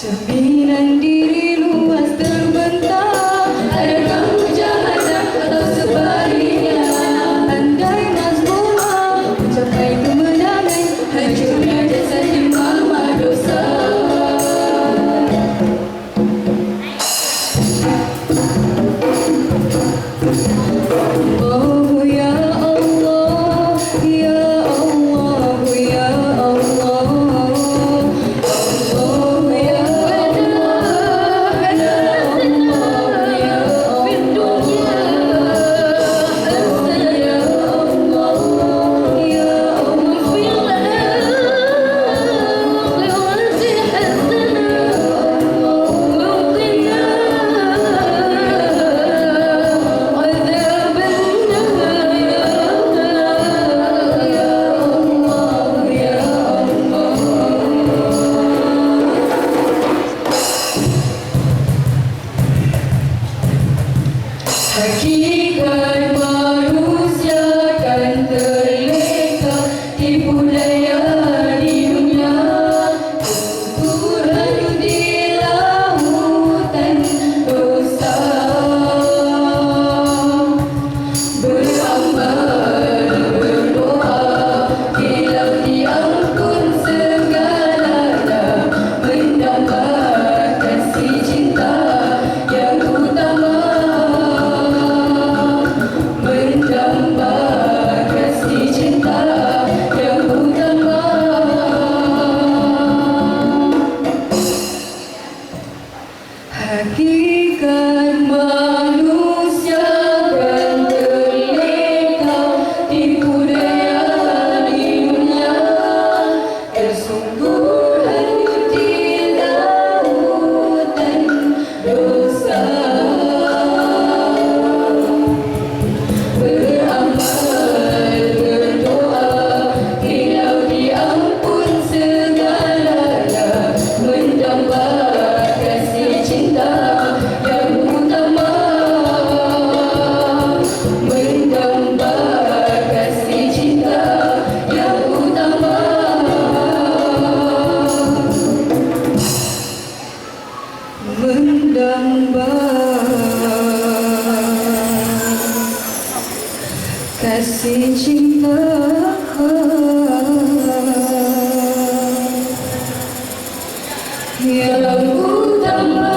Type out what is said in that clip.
Cerminan diri luas terbentang, adakah kejahatan atau sebaliknya? Andai Nazmullah mencapai kemenangan, hancurnya jasad imam dosa. Oh ya Allah, ya Allah, ya Allah. Hakikat manusia kan terleka tipu daya di dunia, terkurung di lautan dosa. Beramal berdoa, hilang diampun segalanya, mendapat kasih cinta yang utama. Mendapat kasih cinta yang utama. Hakikat manusia kan terleka tipu daya di dunia, tersungkur hanyut di lautan dosa. Kasih cinta yang utama.